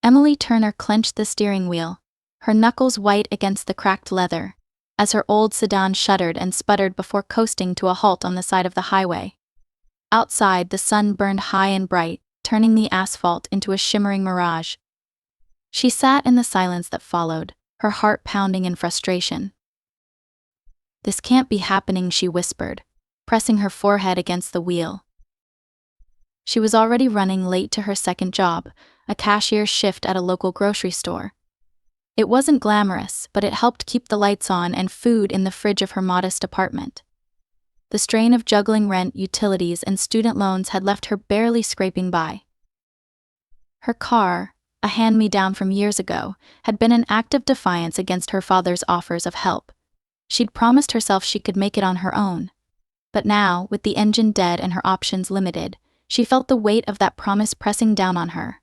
Emily Turner clenched the steering wheel, her knuckles white against the cracked leather, as her old sedan shuddered and sputtered before coasting to a halt on the side of the highway. Outside, the sun burned high and bright, turning the asphalt into a shimmering mirage. She sat in the silence that followed, her heart pounding in frustration. "This can't be happening," she whispered, pressing her forehead against the wheel. She was already running late to her second job, a cashier's shift at a local grocery store. It wasn't glamorous, but it helped keep the lights on and food in the fridge of her modest apartment. The strain of juggling rent, utilities, and student loans had left her barely scraping by. Her car, a hand-me-down from years ago, had been an act of defiance against her father's offers of help. She'd promised herself she could make it on her own. But now, with the engine dead and her options limited, she felt the weight of that promise pressing down on her.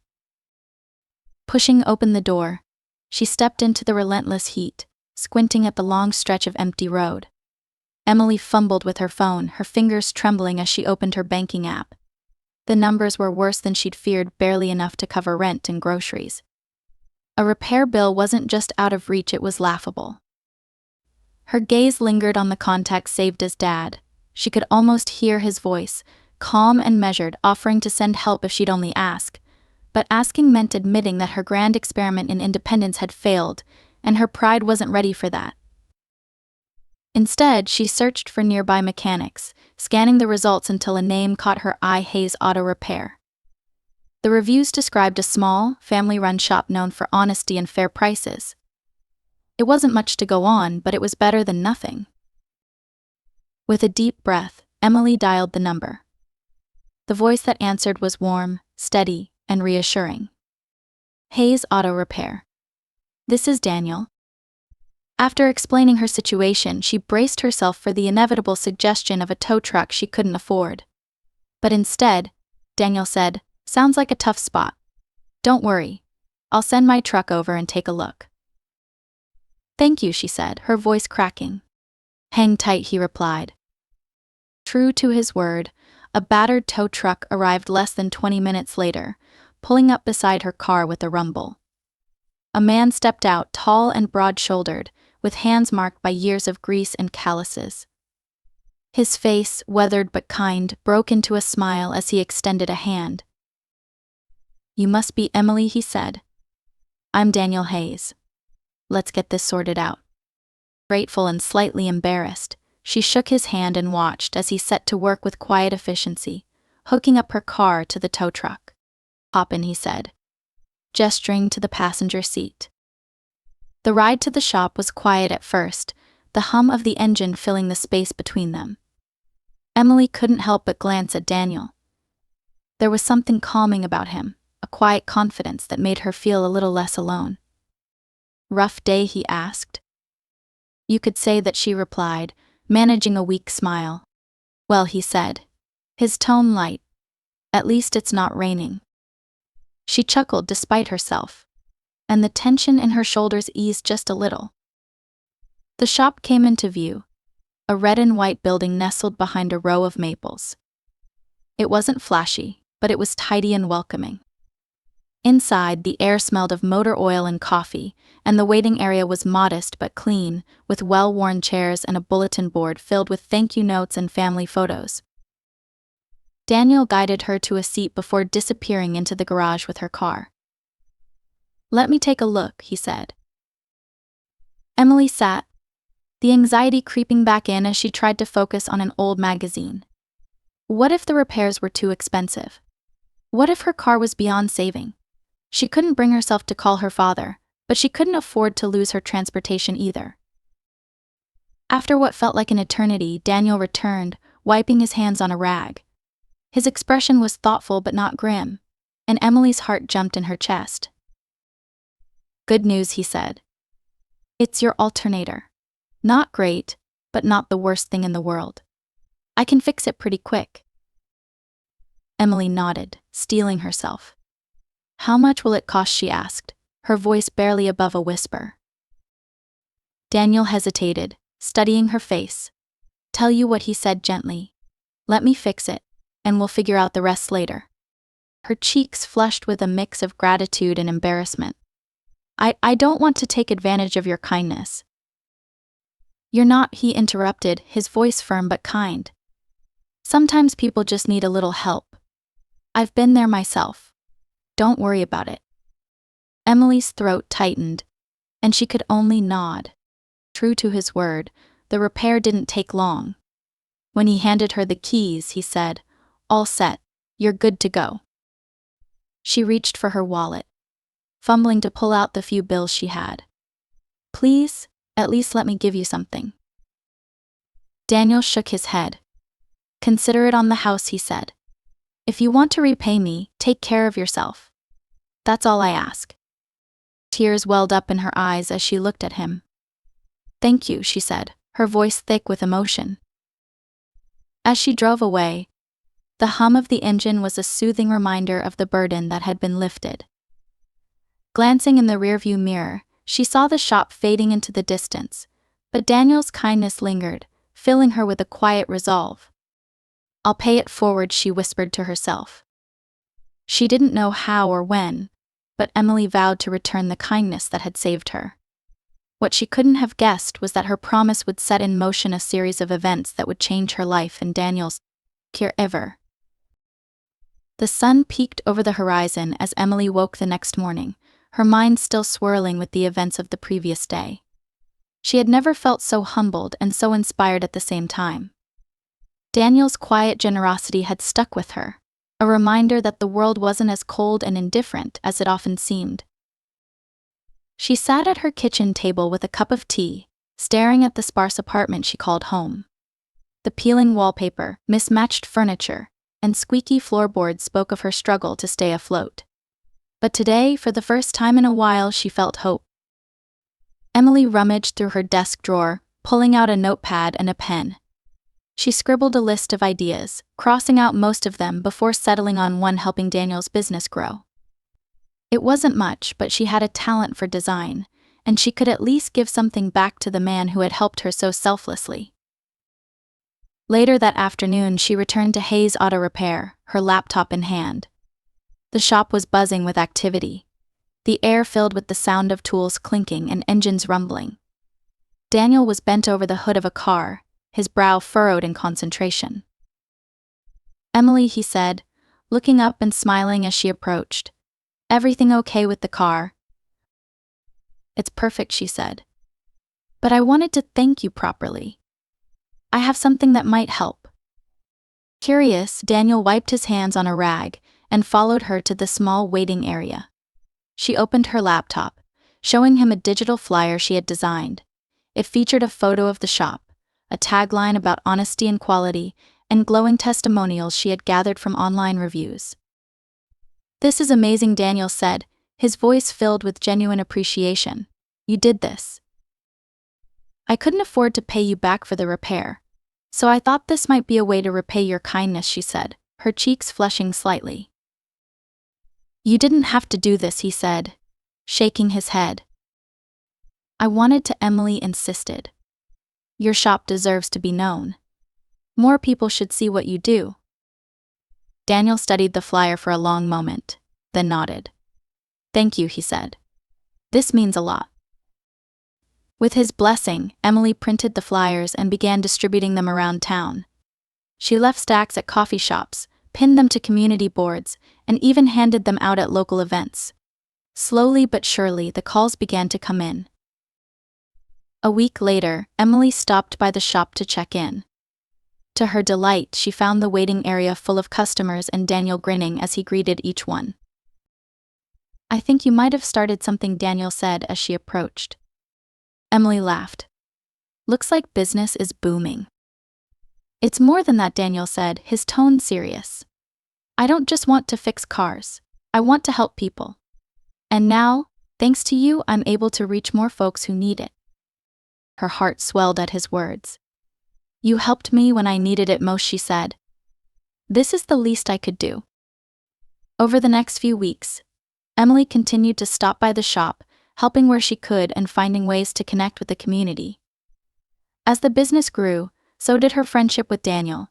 Pushing open the door, she stepped into the relentless heat, squinting at the long stretch of empty road. Emily fumbled with her phone, her fingers trembling as she opened her banking app. The numbers were worse than she'd feared, barely enough to cover rent and groceries. A repair bill wasn't just out of reach, it was laughable. Her gaze lingered on the contact saved as Dad. She could almost hear his voice, calm and measured, offering to send help if she'd only ask. But asking meant admitting that her grand experiment in independence had failed, and her pride wasn't ready for that. Instead, she searched for nearby mechanics, scanning the results until a name caught her eye: Hayes Auto Repair. The reviews described a small, family-run shop known for honesty and fair prices. It wasn't much to go on, but it was better than nothing. With a deep breath, Emily dialed the number. The voice that answered was warm, steady, and reassuring. "Hayes Auto Repair. This is Daniel." After explaining her situation, she braced herself for the inevitable suggestion of a tow truck she couldn't afford. But instead, Daniel said, "Sounds like a tough spot. Don't worry. I'll send my truck over and take a look." "Thank you," she said, her voice cracking. "Hang tight," he replied. True to his word, a battered tow truck arrived less than 20 minutes later, pulling up beside her car with a rumble. A man stepped out, tall and broad-shouldered, with hands marked by years of grease and calluses. His face, weathered but kind, broke into a smile as he extended a hand. "You must be Emily," he said. "I'm Daniel Hayes. Let's get this sorted out." Grateful and slightly embarrassed, she shook his hand and watched as he set to work with quiet efficiency, hooking up her car to the tow truck. "Hop in," he said, gesturing to the passenger seat. The ride to the shop was quiet at first, the hum of the engine filling the space between them. Emily couldn't help but glance at Daniel. There was something calming about him, a quiet confidence that made her feel a little less alone. "Rough day?" he asked. You could say that, she replied, managing a weak smile. "Well," he said, his tone light, "at least it's not raining." She chuckled despite herself, and the tension in her shoulders eased just a little. The shop came into view, a red and white building nestled behind a row of maples. It wasn't flashy, but it was tidy and welcoming. Inside, the air smelled of motor oil and coffee, and the waiting area was modest but clean, with well-worn chairs and a bulletin board filled with thank you notes and family photos. Daniel guided her to a seat before disappearing into the garage with her car. "Let me take a look," he said. Emily sat, the anxiety creeping back in as she tried to focus on an old magazine. What if the repairs were too expensive? What if her car was beyond saving? She couldn't bring herself to call her father, but she couldn't afford to lose her transportation either. After what felt like an eternity, Daniel returned, wiping his hands on a rag. His expression was thoughtful but not grim, and Emily's heart jumped in her chest. "Good news," he said. "It's your alternator. Not great, but not the worst thing in the world. I can fix it pretty quick." Emily nodded, steeling herself. "How much will it cost?" she asked, her voice barely above a whisper. Daniel hesitated, studying her face. "Tell you what," he said gently. "Let me fix it, and we'll figure out the rest later." her cheeks flushed with a mix of gratitude and embarrassment. I don't want to take advantage of your kindness. You're not, he interrupted, his voice firm but kind. Sometimes people just need a little help. I've been there myself. Don't worry about it. Emily's throat tightened, and she could only nod. True to his word, the repair didn't take long. When he handed her the keys, he said, "All set, you're good to go." She reached for her wallet, fumbling to pull out the few bills she had. "Please, at least let me give you something." Daniel shook his head. "Consider it on the house," he said. "If you want to repay me, take care of yourself. That's all I ask." Tears welled up in her eyes as she looked at him. "Thank you," she said, her voice thick with emotion. As she drove away, the hum of the engine was a soothing reminder of the burden that had been lifted. Glancing in the rearview mirror, she saw the shop fading into the distance, but Daniel's kindness lingered, filling her with a quiet resolve. "I'll pay it forward," she whispered to herself. She didn't know how or when, but Emily vowed to return the kindness that had saved her. What she couldn't have guessed was that her promise would set in motion a series of events that would change her life and Daniel's forever. The sun peeked over the horizon as Emily woke the next morning, her mind still swirling with the events of the previous day. She had never felt so humbled and so inspired at the same time. Daniel's quiet generosity had stuck with her, a reminder that the world wasn't as cold and indifferent as it often seemed. She sat at her kitchen table with a cup of tea, staring at the sparse apartment she called home. The peeling wallpaper, mismatched furniture, and squeaky floorboards spoke of her struggle to stay afloat. But today, for the first time in a while, she felt hope. Emily rummaged through her desk drawer, pulling out a notepad and a pen. She scribbled a list of ideas, crossing out most of them before settling on one helping Daniel's business grow. It wasn't much, but she had a talent for design, and she could at least give something back to the man who had helped her so selflessly. Later that afternoon, she returned to Hayes Auto Repair, her laptop in hand. The shop was buzzing with activity, the air filled with the sound of tools clinking and engines rumbling. Daniel was bent over the hood of a car, his brow furrowed in concentration. "Emily," he said, looking up and smiling as she approached. "Everything okay with the car?" "It's perfect," she said. "But I wanted to thank you properly. I have something that might help." Curious, Daniel wiped his hands on a rag and followed her to the small waiting area. She opened her laptop, showing him a digital flyer she had designed. It featured a photo of the shop, a tagline about honesty and quality, and glowing testimonials she had gathered from online reviews. "This is amazing," Daniel said, his voice filled with genuine appreciation. "You did this. I couldn't afford to pay you back for the repair, so I thought this might be a way to repay your kindness," she said, her cheeks flushing slightly. "You didn't have to do this," he said, shaking his head. "I wanted to," Emily insisted. "Your shop deserves to be known. More people should see what you do." Daniel studied the flyer for a long moment, then nodded. "Thank you," he said. "This means a lot." With his blessing, Emily printed the flyers and began distributing them around town. She left stacks at coffee shops, pinned them to community boards, and even handed them out at local events. Slowly but surely, the calls began to come in. A week later, Emily stopped by the shop to check in. To her delight, she found the waiting area full of customers and Daniel grinning as he greeted each one. "I think you might have started something," Daniel said as she approached. Emily laughed. "Looks like business is booming." "It's more than that," Daniel said, his tone serious. "I don't just want to fix cars. I want to help people. And now, thanks to you, I'm able to reach more folks who need it." Her heart swelled at his words. "You helped me when I needed it most," she said. "This is the least I could do." Over the next few weeks, Emily continued to stop by the shop, helping where she could and finding ways to connect with the community. As the business grew, so did her friendship with Daniel.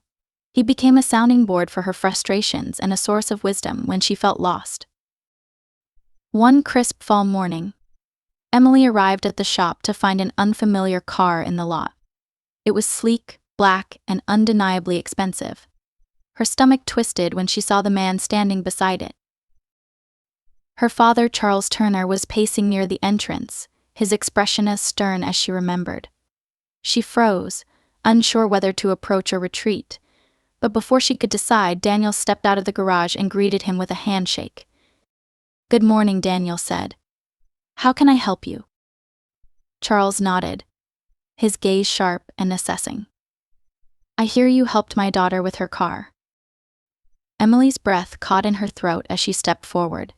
He became a sounding board for her frustrations and a source of wisdom when she felt lost. One crisp fall morning, Emily arrived at the shop to find an unfamiliar car in the lot. It was sleek, black, and undeniably expensive. Her stomach twisted when she saw the man standing beside it. Her father, Charles Turner, was pacing near the entrance, his expression as stern as she remembered. She froze, unsure whether to approach or retreat, but before she could decide, Daniel stepped out of the garage and greeted him with a handshake. "Good morning," Daniel said. "How can I help you?" Charles nodded, his gaze sharp and assessing. "I hear you helped my daughter with her car." Emily's breath caught in her throat as she stepped forward.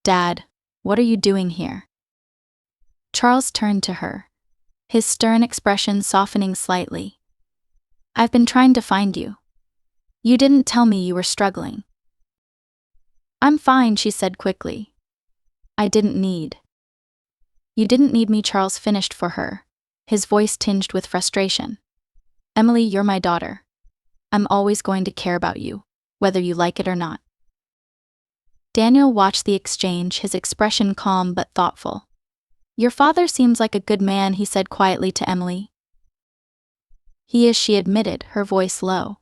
"Dad, what are you doing here?" Charles turned to her, his stern expression softening slightly. "I've been trying to find you. You didn't tell me you were struggling." "I'm fine," she said quickly. "I didn't need." "You didn't need me," Charles finished for her, his voice tinged with frustration. "Emily, you're my daughter. I'm always going to care about you, whether you like it or not." Daniel watched the exchange, his expression calm but thoughtful. "Your father seems like a good man," he said quietly to Emily. "He is," she admitted, her voice low.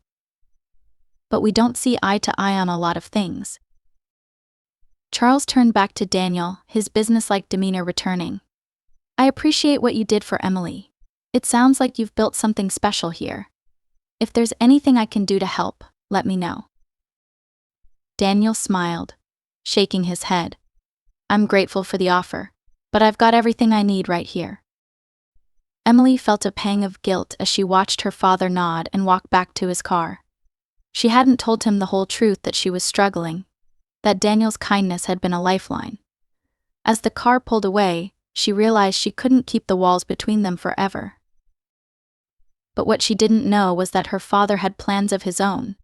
"But we don't see eye to eye on a lot of things." Charles turned back to Daniel, his businesslike demeanor returning. "I appreciate what you did for Emily. It sounds like you've built something special here. If there's anything I can do to help, let me know." Daniel smiled, shaking his head. "I'm grateful for the offer, but I've got everything I need right here." Emily felt a pang of guilt as she watched her father nod and walk back to his car. She hadn't told him the whole truth, that she was struggling, that Daniel's kindness had been a lifeline. As the car pulled away, she realized she couldn't keep the walls between them forever. But what she didn't know was that her father had plans of his own,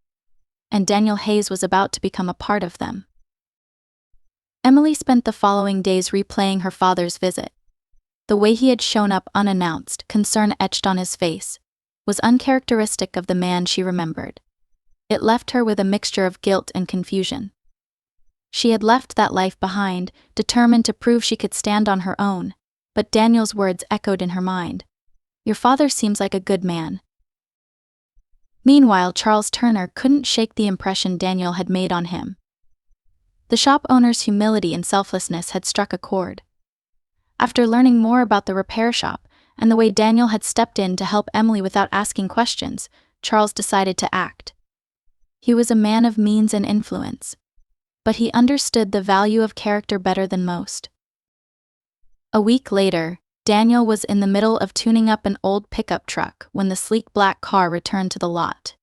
and Daniel Hayes was about to become a part of them. Emily spent the following days replaying her father's visit. The way he had shown up unannounced, concern etched on his face, was uncharacteristic of the man she remembered. It left her with a mixture of guilt and confusion. She had left that life behind, determined to prove she could stand on her own, but Daniel's words echoed in her mind. "Your father seems like a good man." Meanwhile, Charles Turner couldn't shake the impression Daniel had made on him. The shop owner's humility and selflessness had struck a chord. After learning more about the repair shop and the way Daniel had stepped in to help Emily without asking questions, Charles decided to act. He was a man of means and influence, but he understood the value of character better than most. A week later, Daniel was in the middle of tuning up an old pickup truck when the sleek black car returned to the lot.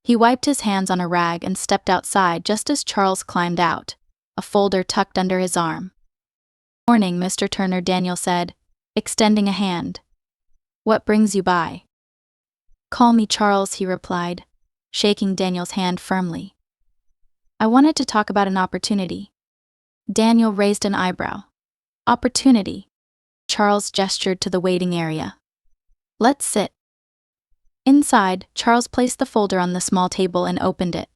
He wiped his hands on a rag and stepped outside just as Charles climbed out, a folder tucked under his arm. "Morning, Mr. Turner," Daniel said, extending a hand. "What brings you by?" "Call me Charles," he replied, shaking Daniel's hand firmly. "I wanted to talk about an opportunity." Daniel raised an eyebrow. "Opportunity?" Charles gestured to the waiting area. "Let's sit." Inside, Charles placed the folder on the small table and opened it.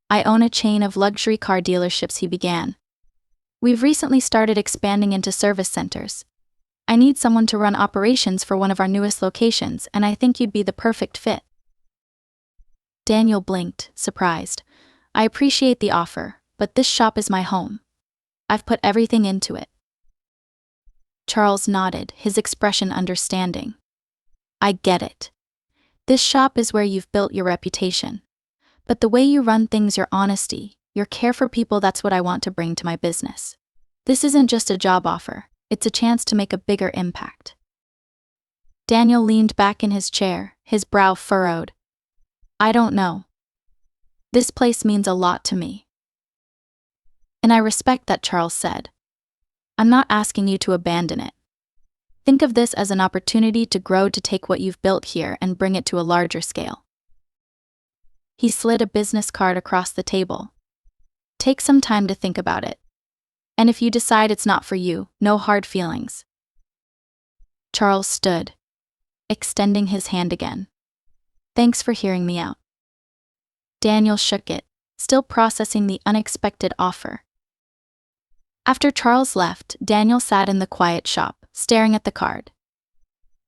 "I own a chain of luxury car dealerships," he began. "We've recently started expanding into service centers. I need someone to run operations for one of our newest locations, and I think you'd be the perfect fit." Daniel blinked, surprised. "I appreciate the offer, but this shop is my home. I've put everything into it." Charles nodded, his expression understanding. "I get it. This shop is where you've built your reputation. But the way you run things, your honesty, your care for people, that's what I want to bring to my business. This isn't just a job offer, it's a chance to make a bigger impact." Daniel leaned back in his chair, his brow furrowed. "I don't know. This place means a lot to me. And I respect that," Charles said. "I'm not asking you to abandon it. Think of this as an opportunity to grow, to take what you've built here and bring it to a larger scale." He slid a business card across the table. "Take some time to think about it. And if you decide it's not for you, no hard feelings." Charles stood, extending his hand again. "Thanks for hearing me out." Daniel shook it, still processing the unexpected offer. After Charles left, Daniel sat in the quiet shop, staring at the card.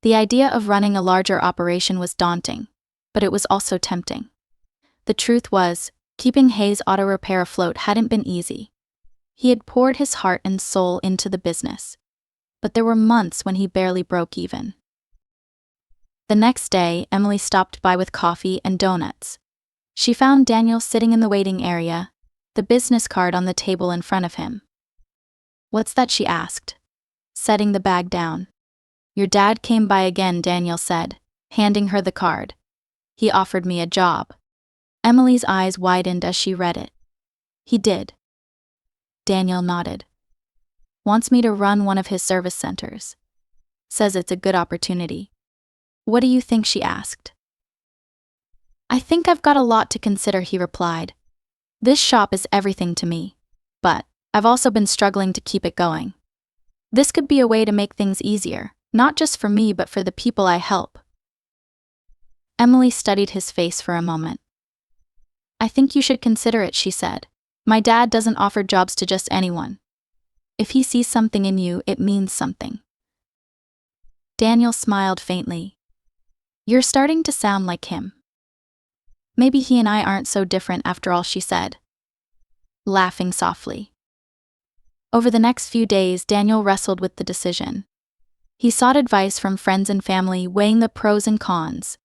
The idea of running a larger operation was daunting, but it was also tempting. The truth was, keeping Hayes Auto Repair afloat hadn't been easy. He had poured his heart and soul into the business, but there were months when he barely broke even. The next day, Emily stopped by with coffee and donuts. She found Daniel sitting in the waiting area, the business card on the table in front of him. "What's that?" she asked, setting the bag down. "Your dad came by again," Daniel said, handing her the card. "He offered me a job." Emily's eyes widened as she read it. "He did?" Daniel nodded. "Wants me to run one of his service centers. Says it's a good opportunity." "What do you think?" she asked. "I think I've got a lot to consider," he replied. "This shop is everything to me, but I've also been struggling to keep it going. This could be a way to make things easier, not just for me but for the people I help." Emily studied his face for a moment. "I think you should consider it," she said. "My dad doesn't offer jobs to just anyone. If he sees something in you, it means something." Daniel smiled faintly. "You're starting to sound like him." "Maybe he and I aren't so different after all," she said, laughing softly. Over the next few days, Daniel wrestled with the decision. He sought advice from friends and family, weighing the pros and cons.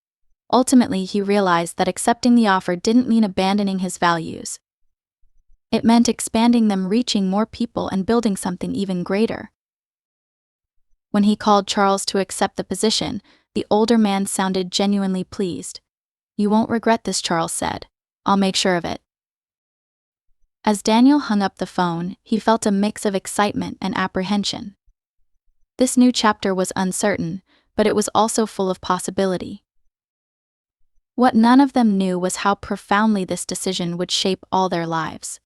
Ultimately, he realized that accepting the offer didn't mean abandoning his values. It meant expanding them, reaching more people, and building something even greater. When he called Charles to accept the position, the older man sounded genuinely pleased. "You won't regret this," Charles said. "I'll make sure of it." As Daniel hung up the phone, he felt a mix of excitement and apprehension. This new chapter was uncertain, but it was also full of possibility. What none of them knew was how profoundly this decision would shape all their lives.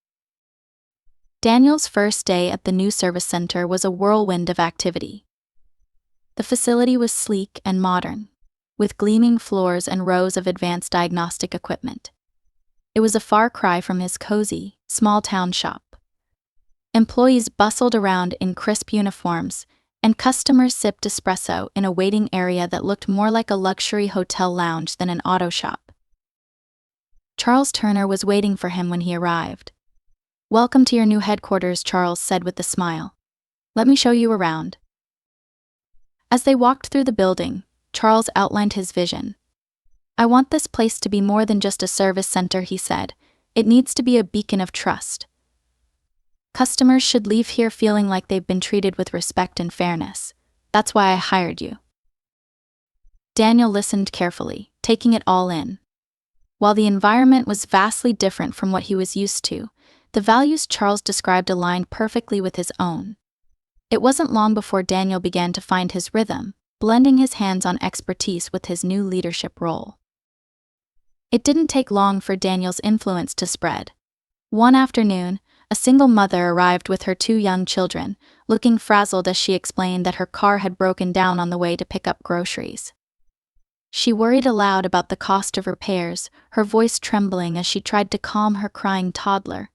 Daniel's first day at the new service center was a whirlwind of activity. The facility was sleek and modern, with gleaming floors and rows of advanced diagnostic equipment. It was a far cry from his cozy, small-town shop. Employees bustled around in crisp uniforms, and customers sipped espresso in a waiting area that looked more like a luxury hotel lounge than an auto shop. Charles Turner was waiting for him when he arrived. "Welcome to your new headquarters," Charles said with a smile. "Let me show you around." As they walked through the building, Charles outlined his vision. "I want this place to be more than just a service center," he said. "It needs to be a beacon of trust. Customers should leave here feeling like they've been treated with respect and fairness. That's why I hired you." Daniel listened carefully, taking it all in. While the environment was vastly different from what he was used to, the values Charles described aligned perfectly with his own. It wasn't long before Daniel began to find his rhythm, blending his hands-on expertise with his new leadership role. It didn't take long for Daniel's influence to spread. One afternoon, a single mother arrived with her 2 young children, looking frazzled as she explained that her car had broken down on the way to pick up groceries. She worried aloud about the cost of repairs, her voice trembling as she tried to calm her crying toddler.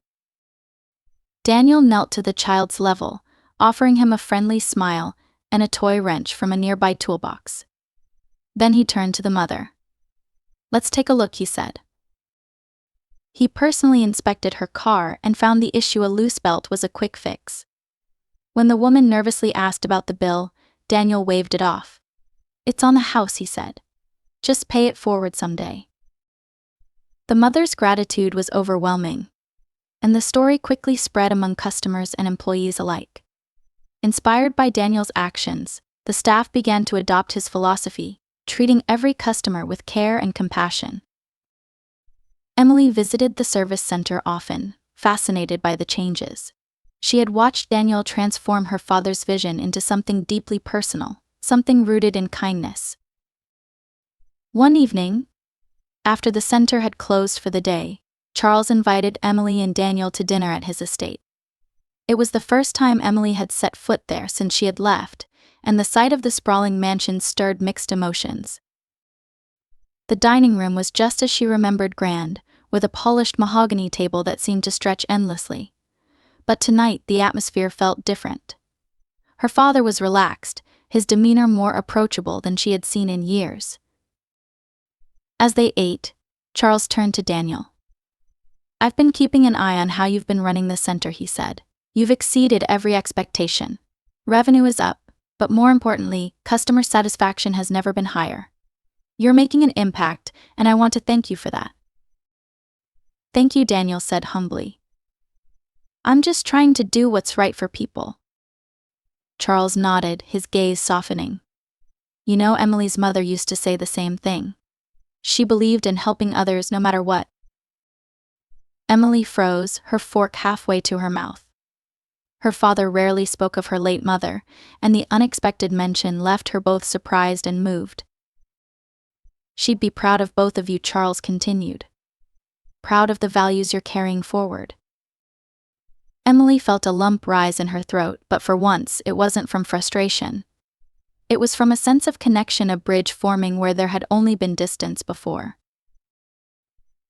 Daniel knelt to the child's level, offering him a friendly smile and a toy wrench from a nearby toolbox. Then he turned to the mother. "Let's take a look," he said. He personally inspected her car and found the issue, a loose belt, was a quick fix. When the woman nervously asked about the bill, Daniel waved it off. "It's on the house," he said. "Just pay it forward someday." The mother's gratitude was overwhelming, and the story quickly spread among customers and employees alike. Inspired by Daniel's actions, the staff began to adopt his philosophy, treating every customer with care and compassion. Emily visited the service center often, fascinated by the changes. She had watched Daniel transform her father's vision into something deeply personal, something rooted in kindness. One evening, after the center had closed for the day, Charles invited Emily and Daniel to dinner at his estate. It was the first time Emily had set foot there since she had left, and the sight of the sprawling mansion stirred mixed emotions. The dining room was just as she remembered, grand, with a polished mahogany table that seemed to stretch endlessly. But tonight the atmosphere felt different. Her father was relaxed, his demeanor more approachable than she had seen in years. As they ate, Charles turned to Daniel. "I've been keeping an eye on how you've been running the center," he said. "You've exceeded every expectation. Revenue is up, but more importantly, customer satisfaction has never been higher. You're making an impact, and I want to thank you for that." "Thank you," Daniel said humbly. "I'm just trying to do what's right for people." Charles nodded, his gaze softening. "You know, Emily's mother used to say the same thing. She believed in helping others no matter what." Emily froze, her fork halfway to her mouth. Her father rarely spoke of her late mother, and the unexpected mention left her both surprised and moved. "She'd be proud of both of you," Charles continued. "Proud of the values you're carrying forward." Emily felt a lump rise in her throat, but for once it wasn't from frustration. It was from a sense of connection, a bridge forming where there had only been distance before.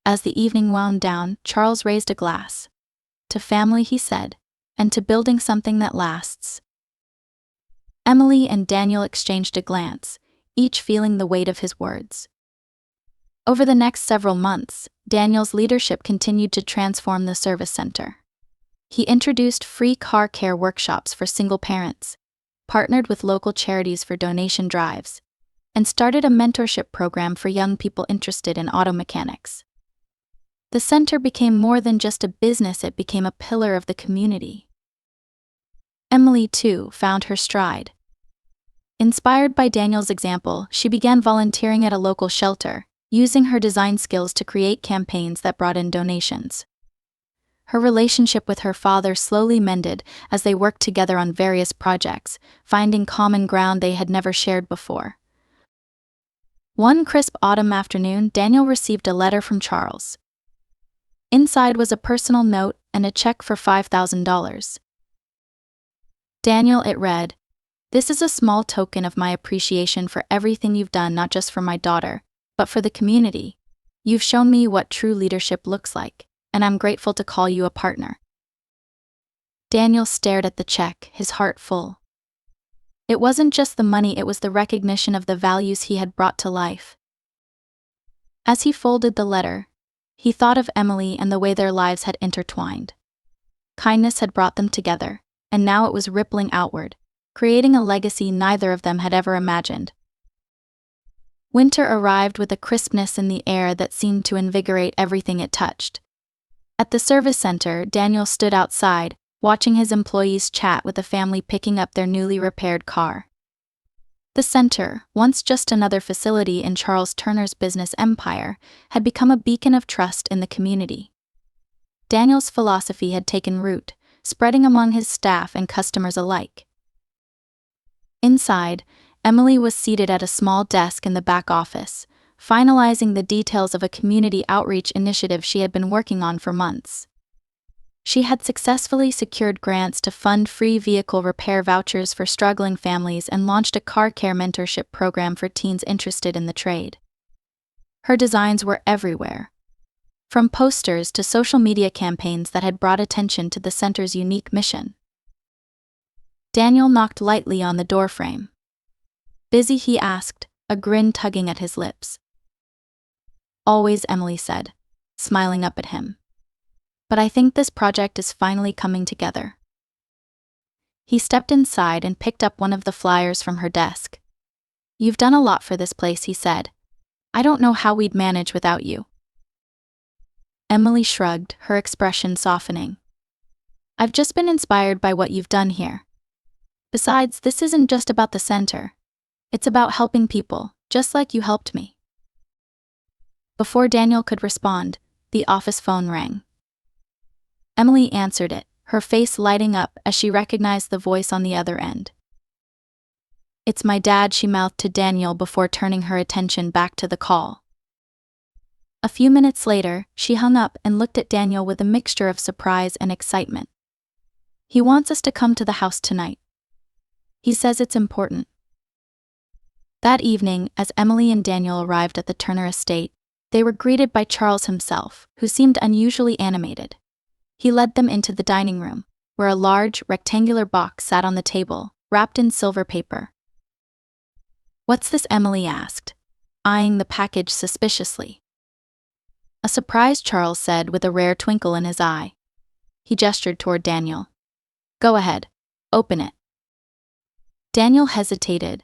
As the evening wound down, Charles raised a glass. "To family," he said, "and to building something that lasts." Emily and Daniel exchanged a glance, each feeling the weight of his words. Over the next several months, Daniel's leadership continued to transform the service center. He introduced free car care workshops for single parents, partnered with local charities for donation drives, and started a mentorship program for young people interested in auto mechanics. The center became more than just a business, it became a pillar of the community. Emily, too, found her stride. Inspired by Daniel's example, she began volunteering at a local shelter, using her design skills to create campaigns that brought in donations. Her relationship with her father slowly mended as they worked together on various projects, finding common ground they had never shared before. One crisp autumn afternoon, Daniel received a letter from Charles. Inside was a personal note and a check for $5,000. "Daniel," it read, "this is a small token of my appreciation for everything you've done, not just for my daughter, but for the community. You've shown me what true leadership looks like, and I'm grateful to call you a partner." Daniel stared at the check, his heart full. It wasn't just the money, it was the recognition of the values he had brought to life. As he folded the letter, he thought of Emily and the way their lives had intertwined. Kindness had brought them together, and now it was rippling outward, creating a legacy neither of them had ever imagined. Winter arrived with a crispness in the air that seemed to invigorate everything it touched. At the service center, Daniel stood outside, watching his employees chat with a family picking up their newly repaired car. The center, once just another facility in Charles Turner's business empire, had become a beacon of trust in the community. Daniel's philosophy had taken root, spreading among his staff and customers alike. Inside, Emily was seated at a small desk in the back office, finalizing the details of a community outreach initiative she had been working on for months. She had successfully secured grants to fund free vehicle repair vouchers for struggling families and launched a car care mentorship program for teens interested in the trade. Her designs were everywhere, from posters to social media campaigns that had brought attention to the center's unique mission. Daniel knocked lightly on the doorframe. "Busy?" he asked, a grin tugging at his lips. "Always," Emily said, smiling up at him. "But I think this project is finally coming together." He stepped inside and picked up one of the flyers from her desk. "You've done a lot for this place," he said. "I don't know how we'd manage without you." Emily shrugged, her expression softening. "I've just been inspired by what you've done here. Besides, this isn't just about the center. It's about helping people, just like you helped me." Before Daniel could respond, the office phone rang. Emily answered it, her face lighting up as she recognized the voice on the other end. "It's my dad," she mouthed to Daniel before turning her attention back to the call. A few minutes later, she hung up and looked at Daniel with a mixture of surprise and excitement. "He wants us to come to the house tonight. He says it's important." That evening, as Emily and Daniel arrived at the Turner estate, They were greeted by Charles himself, who seemed unusually animated. He led them into the dining room, where a large, rectangular box sat on the table, wrapped in silver paper. "What's this?" Emily asked, eyeing the package suspiciously. "A surprise," Charles said with a rare twinkle in his eye. He gestured toward Daniel. "Go ahead, open it." Daniel hesitated,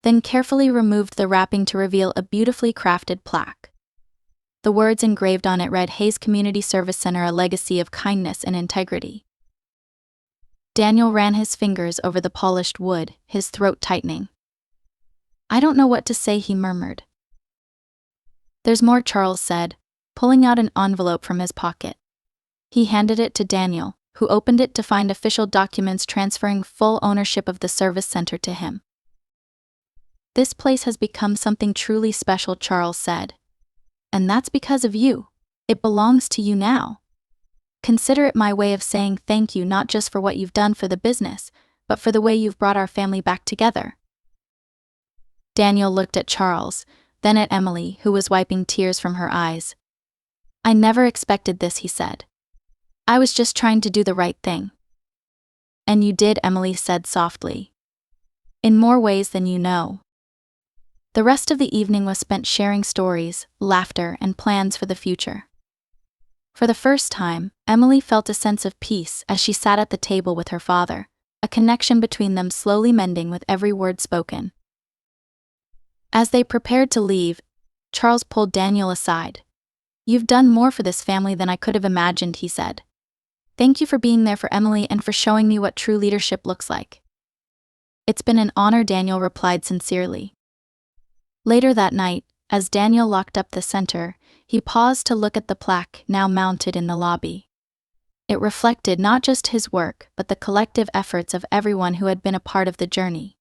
then carefully removed the wrapping to reveal a beautifully crafted plaque. The words engraved on it read, "Hayes Community Service Center, a legacy of kindness and integrity." Daniel ran his fingers over the polished wood, his throat tightening. "I don't know what to say," he murmured. "There's more," Charles said, pulling out an envelope from his pocket. He handed it to Daniel, who opened it to find official documents transferring full ownership of the service center to him. "This place has become something truly special," Charles said. "And that's because of you. It belongs to you now. Consider it my way of saying thank you, not just for what you've done for the business, but for the way you've brought our family back together." Daniel looked at Charles, then at Emily, who was wiping tears from her eyes. "I never expected this," he said. "I was just trying to do the right thing." "And you did," Emily said softly. "In more ways than you know." The rest of the evening was spent sharing stories, laughter, and plans for the future. For the first time, Emily felt a sense of peace as she sat at the table with her father, a connection between them slowly mending with every word spoken. As they prepared to leave, Charles pulled Daniel aside. "You've done more for this family than I could have imagined," he said. "Thank you for being there for Emily and for showing me what true leadership looks like." "It's been an honor," Daniel replied sincerely. Later that night, as Daniel locked up the center, he paused to look at the plaque now mounted in the lobby. It reflected not just his work, but the collective efforts of everyone who had been a part of the journey.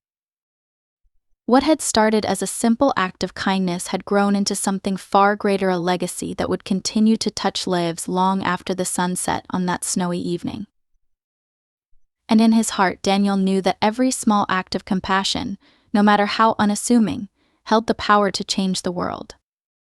What had started as a simple act of kindness had grown into something far greater, a legacy that would continue to touch lives long after the sun set on that snowy evening. And in his heart, Daniel knew that every small act of compassion, no matter how unassuming, held the power to change the world.